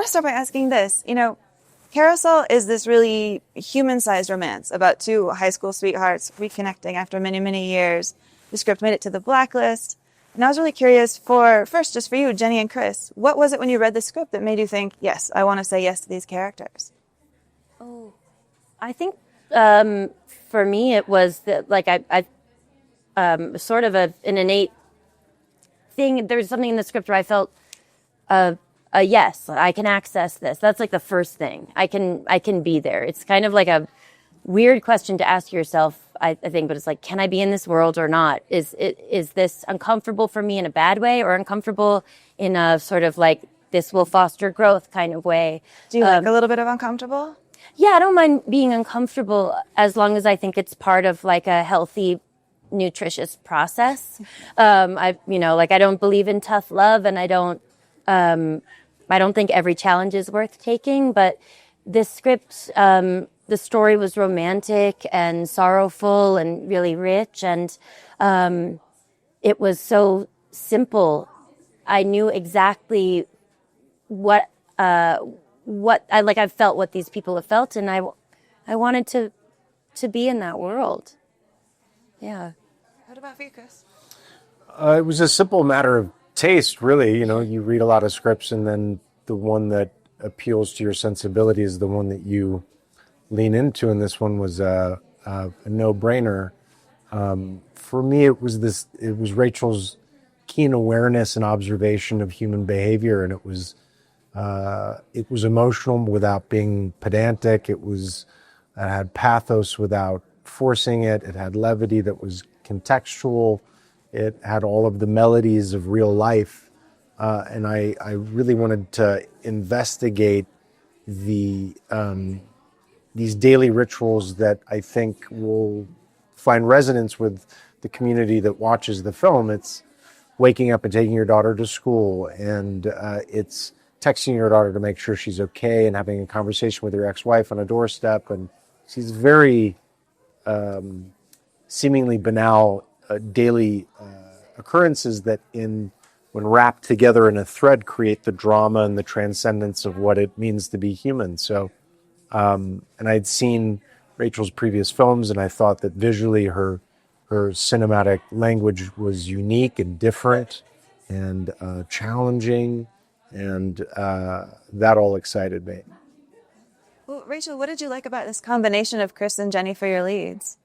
want to start by asking this. Carousel is this really human-sized romance about two high school sweethearts reconnecting after many, many years. The script made it to the blacklist. And I was really curious just for you, Jenny and Chris, what was it when you read the script that made you think, yes, I want to say yes to these characters? Oh, I think for me it was that, like, I sort of an innate thing. There's something in the script where I felt yes, I can access this. That's like the first thing. I can be there. It's kind of like a weird question to ask yourself, I think, but it's like, can I be in this world or not? Is this uncomfortable for me in a bad way, or uncomfortable in a sort of like, this will foster growth kind of way? Do you like a little bit of uncomfortable? Yeah, I don't mind being uncomfortable as long as I think it's part of like a healthy, nutritious process. I don't believe in tough love, and I don't think every challenge is worth taking, but this script, the story was romantic and sorrowful and really rich, and it was so simple. I knew exactly what I felt what these people have felt, and I wanted to be in that world. Yeah. What about for you, Chris? It was a simple matter of taste, really. You read a lot of scripts, and then the one that appeals to your sensibility is the one that you lean into, and this one was a no-brainer. For me, it was Rachel's keen awareness and observation of human behavior, and it was emotional without being pedantic. It had pathos without forcing it. It had levity that was contextual. It had all of the melodies of real life. And I really wanted to investigate these daily rituals that I think will find resonance with the community that watches the film. It's waking up and taking your daughter to school, and it's texting your daughter to make sure she's okay, and having a conversation with your ex-wife on a doorstep. And these very seemingly banal daily occurrences that, when wrapped together in a thread, create the drama and the transcendence of what it means to be human. So, and I'd seen Rachel's previous films, and I thought that visually her cinematic language was unique and different and challenging, and that all excited me. Well, Rachel, what did you like about this combination of Chris and Jenny for your leads?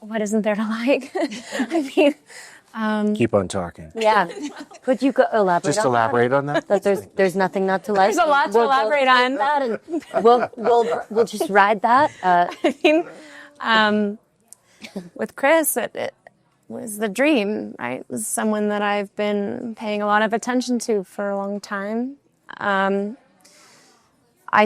What isn't there to like? I mean, Keep on talking. Yeah. Could you elaborate? Just elaborate on that. That there's nothing not to like. There's a lot to elaborate on. That, and we'll just ride that. I mean, with Chris, it was the dream, right? It was someone that I've been paying a lot of attention to for a long time. I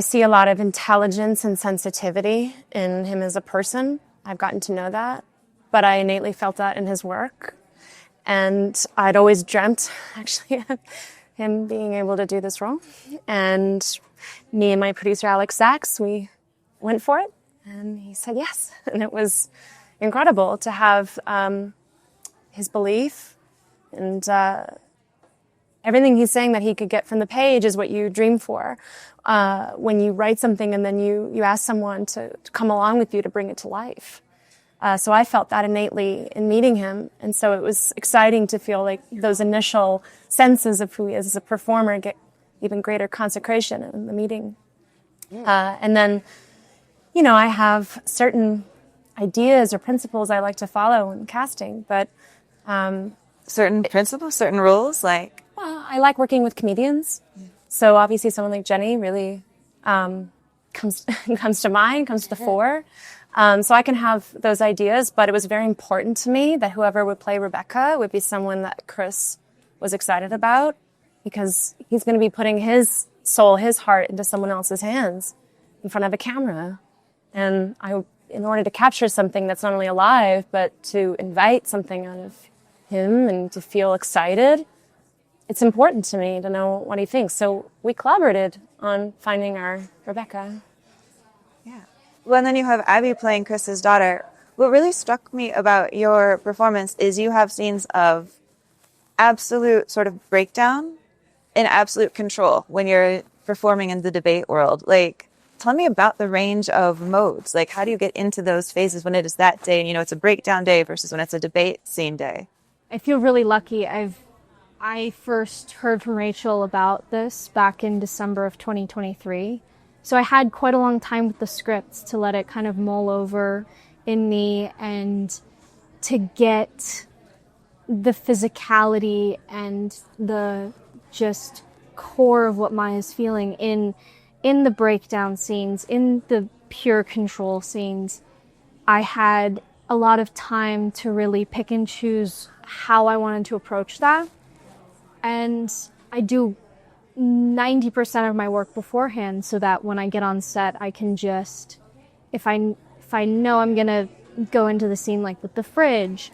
see a lot of intelligence and sensitivity in him as a person. I've gotten to know that, but I innately felt that in his work. And I'd always dreamt, actually, of him being able to do this role. And me and my producer, Alex Sachs, we went for it, and he said yes. And it was incredible to have his belief, and everything he's saying that he could get from the page is what you dream for. When you write something and then you ask someone to come along with you to bring it to life. So I felt that innately in meeting him. And so it was exciting to feel like those initial senses of who he is as a performer get even greater consecration in the meeting. And then, I have certain ideas or principles I like to follow in casting, but certain principles, certain rules, like? Well, I like working with comedians. So obviously someone like Jenny really comes to mind, comes to the fore. So I can have those ideas, but it was very important to me that whoever would play Rebecca would be someone that Chris was excited about, because he's going to be putting his soul, his heart into someone else's hands in front of a camera. And in order to capture something that's not only alive, but to invite something out of him and to feel excited, it's important to me to know what he thinks. So we collaborated on finding our Rebecca. Yeah. Well, and then you have Abby playing Chris's daughter. What really struck me about your performance is you have scenes of absolute sort of breakdown and absolute control when you're performing in the debate world. Like, tell me about the range of modes. Like, how do you get into those phases when it is that day and, it's a breakdown day versus when it's a debate scene day? I feel really lucky. I first heard from Rachel about this back in December of 2023. So I had quite a long time with the scripts to let it kind of mull over in me and to get the physicality and the just core of what Maya's feeling in the breakdown scenes, in the pure control scenes. I had a lot of time to really pick and choose how I wanted to approach that. And I do 90% of my work beforehand so that when I get on set, I can just, if I know I'm going to go into the scene like with the fridge,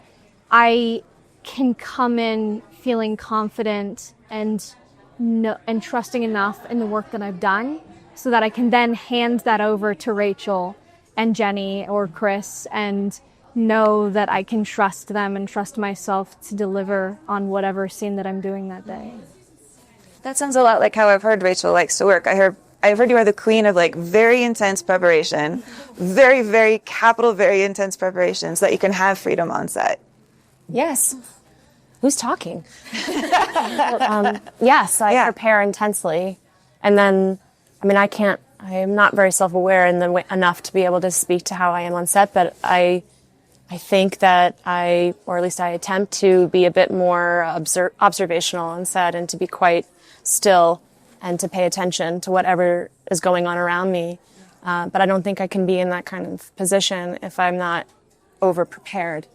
I can come in feeling confident and trusting enough in the work that I've done so that I can then hand that over to Rachel and Jenny or Chris and know that I can trust them and trust myself to deliver on whatever scene that I'm doing that day. That sounds a lot like how I've heard Rachel likes to work. I've heard you are the queen of like very intense preparation, very, very capital, very intense preparation so that you can have freedom on set. Yes. Who's talking? Yes, I prepare intensely. And then, I am not very self-aware enough to be able to speak to how I am on set, but I think that or at least I attempt to be a bit more observational on set and to be quite still and to pay attention to whatever is going on around me. But I don't think I can be in that kind of position if I'm not over-prepared.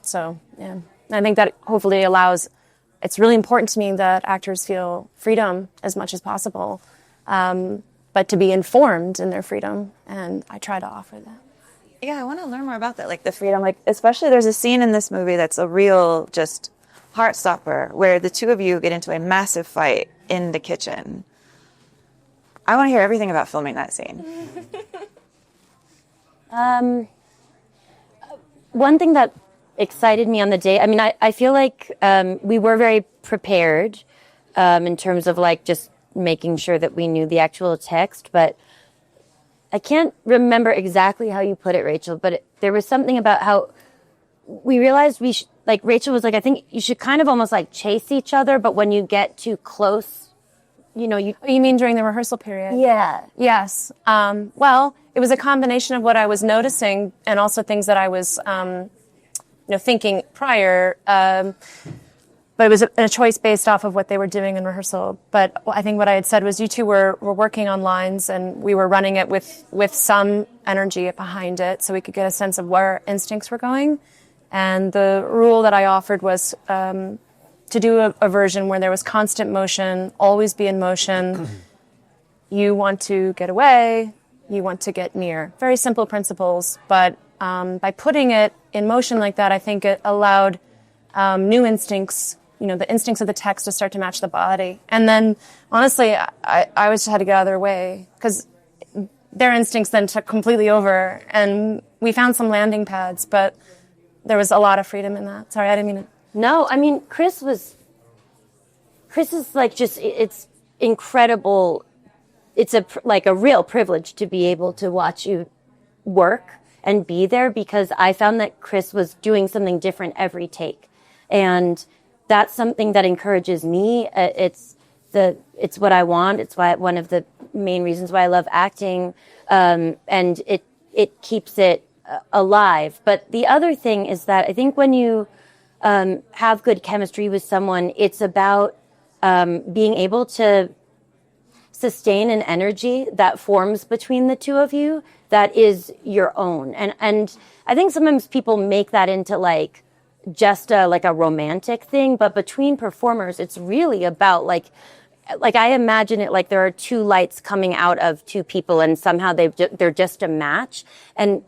So, yeah. I think that hopefully it's really important to me that actors feel freedom as much as possible, but to be informed in their freedom, and I try to offer that. Yeah, I want to learn more about that, like the freedom. Like, especially there's a scene in this movie that's a real just heart stopper where the two of you get into a massive fight in the kitchen. I want to hear everything about filming that scene. One thing that excited me on the day, I feel like we were very prepared in terms of like just making sure that we knew the actual text, but I can't remember exactly how you put it, Rachel, but there was something about how we realized Rachel was like, I think you should kind of almost like chase each other, but when you get too close, you mean during the rehearsal period? Yeah. Yes. Well, it was a combination of what I was noticing and also things that I was, thinking prior. But it was a choice based off of what they were doing in rehearsal. But I think what I had said was you two were working on lines and we were running it with some energy behind it so we could get a sense of where instincts were going. And the rule that I offered was to do a version where there was constant motion, always be in motion. You want to get away, you want to get near. Very simple principles, but by putting it in motion like that, I think it allowed new instincts, the instincts of the text to start to match the body. And then, honestly, I always had to get out of their way because their instincts then took completely over. And we found some landing pads, but there was a lot of freedom in that. Sorry, I didn't mean to. No, Chris is like just, it's incredible. It's a real privilege to be able to watch you work and be there because I found that Chris was doing something different every take. And that's something that encourages me. It's what I want. It's one of the main reasons why I love acting. And it keeps it alive. But the other thing is that I think when you have good chemistry with someone, it's about being able to sustain an energy that forms between the two of you that is your own. And I think sometimes people make that into like just a romantic thing, but between performers, it's really about like I imagine it like there are two lights coming out of two people and somehow they're just a match. And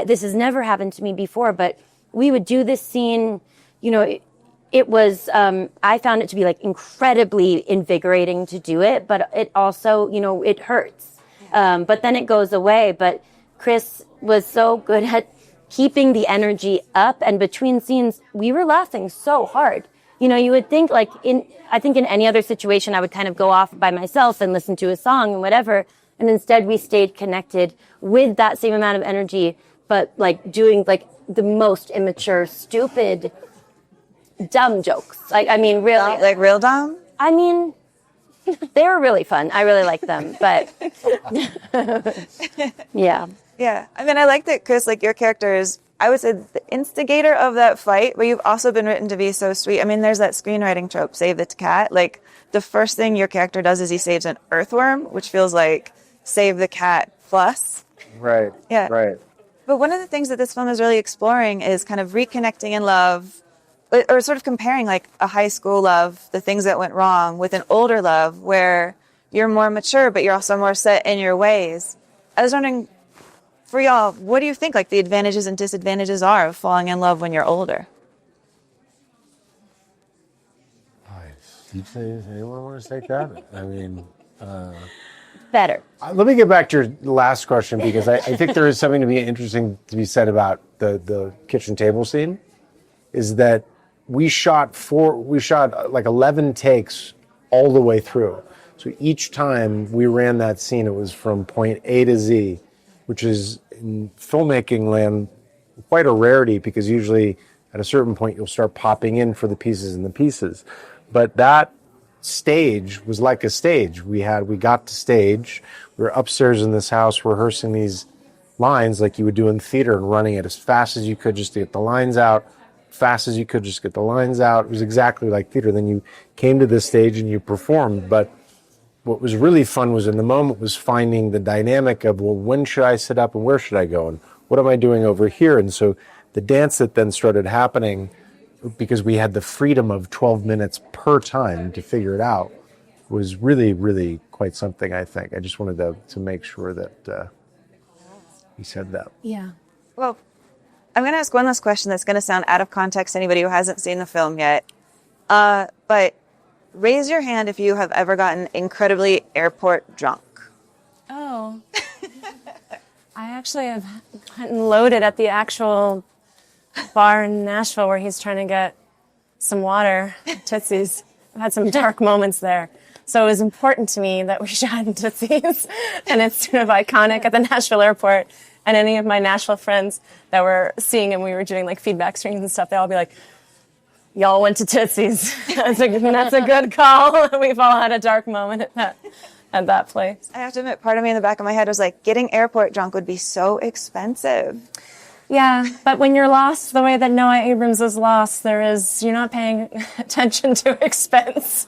this has never happened to me before, but we would do this scene, it was, I found it to be like incredibly invigorating to do it, but it also, it hurts. But then it goes away. But Chris was so good at keeping the energy up, and between scenes, we were laughing so hard you would think like I think in any other situation, I would kind of go off by myself and listen to a song and whatever. And instead we stayed connected with that same amount of energy, but like doing like the most immature, stupid, dumb jokes. Like, I mean, really. Like real dumb? I mean, they were really fun. I really liked them, but yeah. Yeah. I mean, I like that, Chris, like your character is, I would say, the instigator of that fight, but you've also been written to be so sweet. I mean, there's that screenwriting trope, save the cat. Like, the first thing your character does is he saves an earthworm, which feels like save the cat plus. Right. Yeah. Right. But one of the things that this film is really exploring is kind of reconnecting in love, or sort of comparing like a high school love, the things that went wrong, with an older love where you're more mature, but you're also more set in your ways. I was wondering, for y'all, what do you think like the advantages and disadvantages are of falling in love when you're older? Anyone want to take that? I mean, Better. let me get back to your last question, because I think there is something to be interesting to be said about the kitchen table scene. Is that we shot like 11 takes all the way through. So each time we ran that scene, it was from point A to Z, which is in filmmaking land quite a rarity, because usually at a certain point you'll start popping in for the pieces and the pieces. But that stage was like a stage. We got to stage. We were upstairs in this house rehearsing these lines like you would do in theater, and running it as fast as you could just to get the lines out, fast as you could just get the lines out. It was exactly like theater. Then you came to this stage and you performed. But what was really fun was in the moment was finding the dynamic of, well, when should I sit up and where should I go and what am I doing over here? And so the dance that then started happening, because we had the freedom of 12 minutes per time to figure it out, was really, really quite something, I think. I just wanted to make sure that he said that. Yeah. Well, I'm going to ask one last question that's going to sound out of context to anybody who hasn't seen the film yet. But raise your hand if you have ever gotten incredibly airport drunk. Oh. I actually have gotten loaded at the actual bar in Nashville where he's trying to get some water, Tootsie's. I've had some dark moments there. So it was important to me that we shot in Tootsie's, and it's sort of iconic at the Nashville airport. And any of my Nashville friends that were seeing him, we were doing like feedback screens and stuff, they'll all be like, y'all went to Tootsie's. That's a good call. We've all had a dark moment at that place. I have to admit, part of me in the back of my head was like, getting airport drunk would be so expensive. Yeah, but when you're lost the way that Noah Abrams is lost, you're not paying attention to expense.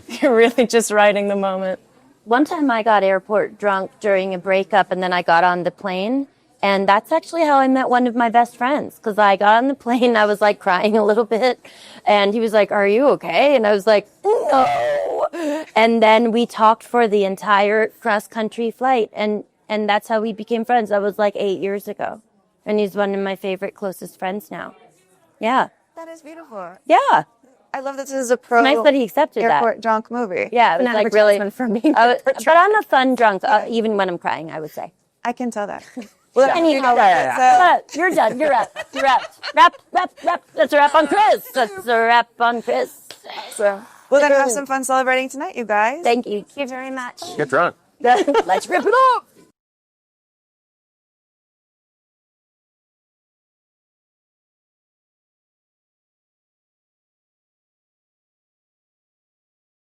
You're really just riding the moment. One time I got airport drunk during a breakup, and then I got on the plane. And that's actually how I met one of my best friends, because I got on the plane, I was like crying a little bit, and he was like, "Are you okay?" And I was like, "No." And then we talked for the entire cross-country flight, and that's how we became friends. That was like 8 years ago. And he's one of my favorite, closest friends now. Yeah. That is beautiful. Yeah. I love that this is a pro Nice that he accepted airport that. drunk movie. Yeah, it was like really. For me. But I'm a fun drunk, even when I'm crying, I would say. I can tell that. Well, Anyhow, you're done. You're wrapped. You're wrapped. Wrap. That's a wrap on Chris. That's a wrap on Chris. So we're going to have some fun celebrating tonight, you guys. Thank you. Thank you very much. Get drunk. Let's rip it off.